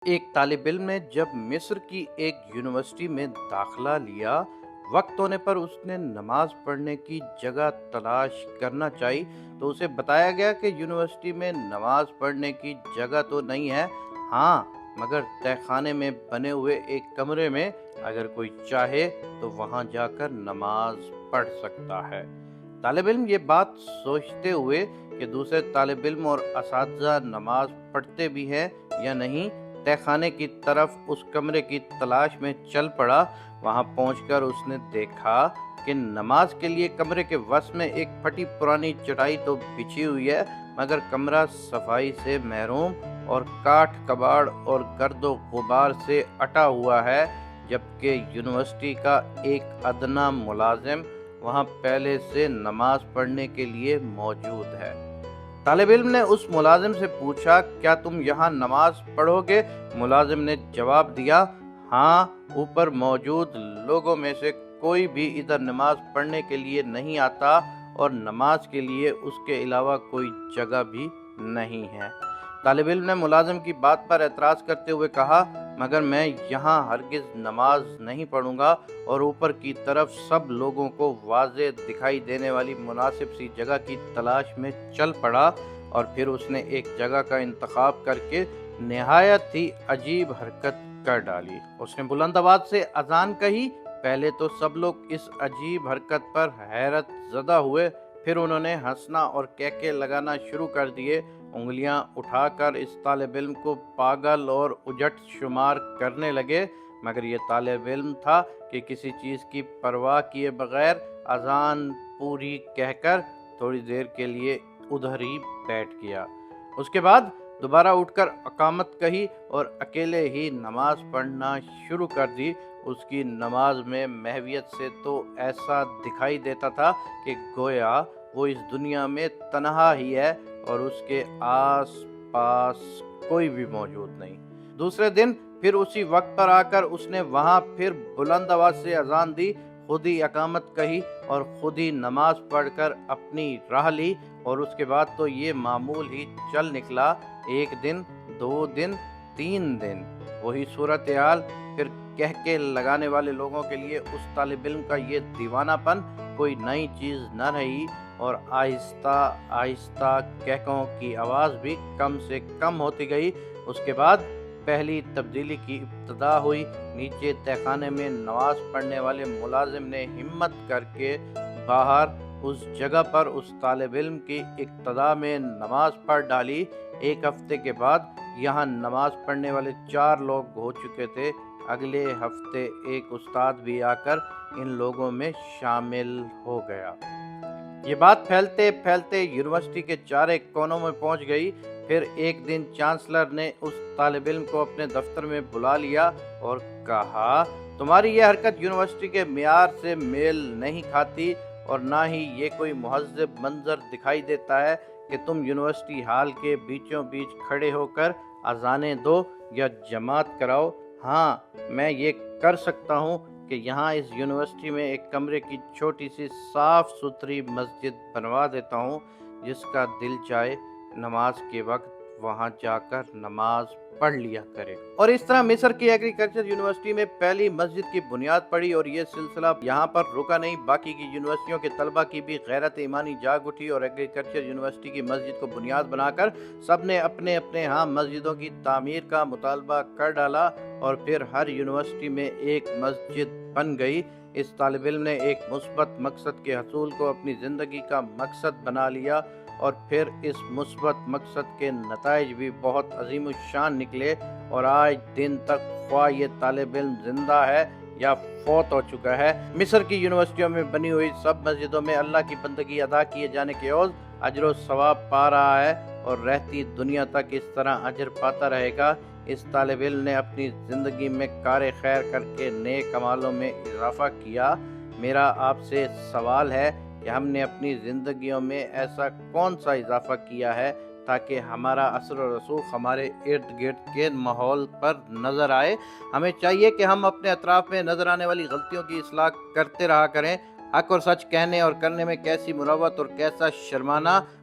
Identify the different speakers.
Speaker 1: ایک طالب علم نے جب مصر کی ایک یونیورسٹی میں داخلہ لیا، وقت ہونے پر اس نے نماز پڑھنے کی جگہ تلاش کرنا چاہی تو اسے بتایا گیا کہ یونیورسٹی میں نماز پڑھنے کی جگہ تو نہیں ہے، ہاں مگر تہہ خانے میں بنے ہوئے ایک کمرے میں اگر کوئی چاہے تو وہاں جا کر نماز پڑھ سکتا ہے۔ طالب علم یہ بات سوچتے ہوئے کہ دوسرے طالب علم اور اساتذہ نماز پڑھتے بھی ہیں یا نہیں، تہہ خانے کی طرف اس کمرے کی تلاش میں چل پڑا۔ وہاں پہنچ کر اس نے دیکھا کہ نماز کے لیے کمرے کے وسط میں ایک پھٹی پرانی چٹائی تو بچھی ہوئی ہے، مگر کمرہ صفائی سے محروم اور کاٹھ کباڑ اور گرد و غبار سے اٹا ہوا ہے، جبکہ یونیورسٹی کا ایک ادنا ملازم وہاں پہلے سے نماز پڑھنے کے لیے موجود ہے۔ طالب علم نے اس ملازم سے پوچھا، کیا تم یہاں نماز پڑھو گے؟ ملازم نے جواب دیا، ہاں، اوپر موجود لوگوں میں سے کوئی بھی ادھر نماز پڑھنے کے لیے نہیں آتا اور نماز کے لیے اس کے علاوہ کوئی جگہ بھی نہیں ہے۔ طالب علم نے ملازم کی بات پر اعتراض کرتے ہوئے کہا، مگر میں یہاں ہرگز نماز نہیں پڑھوں گا، اور اوپر کی طرف سب لوگوں کو واضح دکھائی دینے والی مناسب سی جگہ کی تلاش میں چل پڑا، اور پھر اس نے ایک جگہ کا انتخاب کر کے نہایت ہی عجیب حرکت کر ڈالی۔ اس نے بلند آواز سے اذان کہی۔ پہلے تو سب لوگ اس عجیب حرکت پر حیرت زدہ ہوئے، پھر انہوں نے ہنسنا اور کہکے لگانا شروع کر دیے، انگلیاں اٹھا کر اس طالب علم کو پاگل اور اجٹ شمار کرنے لگے، مگر یہ طالب علم تھا کہ کسی چیز کی پرواہ کیے بغیر اذان پوری کہہ کر تھوڑی دیر کے لیے ادھر ہی بیٹھ گیا۔ اس کے بعد دوبارہ اٹھ کر اقامت کہی اور اکیلے ہی نماز پڑھنا شروع کر دی۔ اس کی نماز میں محویت سے تو ایسا دکھائی دیتا تھا کہ گویا وہ اس دنیا میں تنہا ہی ہے اور اس کے آس پاس کوئی بھی موجود نہیں۔ دوسرے دن پھر اسی وقت پر آ کر اس نے وہاں پھر بلند آواز سے اذان دی، خود ہی اقامت کہی اور خود ہی نماز پڑھ کر اپنی راہ لی، اور اس کے بعد تو یہ معمول ہی چل نکلا۔ ایک دن، 2 دن، 3 دن، وہی صورتحال۔ پھر کہہ کے لگانے والے لوگوں کے لیے اس طالب علم کا یہ دیوانہ پن کوئی نئی چیز نہ رہی، اور آہستہ آہستہ کہکوں کی آواز بھی کم سے کم ہوتی گئی۔ اس کے بعد پہلی تبدیلی کی ابتدا ہوئی۔ نیچے تہہ خانے میں نماز پڑھنے والے ملازم نے ہمت کر کے باہر اس جگہ پر اس طالب علم کی اقتداء میں نماز پڑھ ڈالی۔ ایک ہفتے کے بعد یہاں نماز پڑھنے والے 4 لوگ ہو چکے تھے۔ اگلے ہفتے ایک استاد بھی آ کر ان لوگوں میں شامل ہو گیا۔ یہ بات پھیلتے پھیلتے یونیورسٹی کے چارے کونوں میں پہنچ گئی۔ پھر ایک دن چانسلر نے اس طالب علم کو اپنے دفتر میں بلا لیا اور کہا، تمہاری یہ حرکت یونیورسٹی کے معیار سے میل نہیں کھاتی، اور نہ ہی یہ کوئی مہذب منظر دکھائی دیتا ہے کہ تم یونیورسٹی ہال کے بیچوں بیچ کھڑے ہو کر اذانیں دو یا جماعت کراؤ۔ ہاں، میں یہ کر سکتا ہوں کہ یہاں اس یونیورسٹی میں ایک کمرے کی چھوٹی سی صاف ستھری مسجد بنوا دیتا ہوں، جس کا دل چاہے نماز کے وقت وہاں جا کر نماز پڑھ لیا کرے۔ اور اس طرح مصر کی ایگریکلچر یونیورسٹی میں پہلی مسجد کی بنیاد پڑی، اور یہ سلسلہ یہاں پر رکا نہیں، باقی کی یونیورسٹیوں کے طلبہ کی بھی غیرت ایمانی جاگ اٹھی، اور ایگریکلچر یونیورسٹی کی مسجد کو بنیاد بنا کر سب نے اپنے اپنے ہاں مسجدوں کی تعمیر کا مطالبہ کر ڈالا، اور پھر ہر یونیورسٹی میں ایک مسجد بن گئی۔ اس طالب علم نے ایک مثبت مقصد کے حصول کو اپنی زندگی کا مقصد بنا لیا، اور پھر اس مثبت مقصد کے نتائج بھی بہت عظیم الشان نکلے، اور آج دن تک خواہ یہ طالب علم زندہ ہے یا فوت ہو چکا ہے، مصر کی یونیورسٹیوں میں بنی ہوئی سب مسجدوں میں اللہ کی بندگی ادا کیے جانے کے عوض اجر و ثواب پا رہا ہے، اور رہتی دنیا تک اس طرح اجر پاتا رہے گا۔ اس طالب علم نے اپنی زندگی میں کار خیر کر کے نیک اعمالوں میں اضافہ کیا۔ میرا آپ سے سوال ہے کہ ہم نے اپنی زندگیوں میں ایسا کون سا اضافہ کیا ہے تاکہ ہمارا اثر و رسوخ ہمارے ارد گرد کے ماحول پر نظر آئے۔ ہمیں چاہیے کہ ہم اپنے اطراف میں نظر آنے والی غلطیوں کی اصلاح کرتے رہا کریں۔ حق اور سچ کہنے اور کرنے میں کیسی مروت اور کیسا شرمانہ،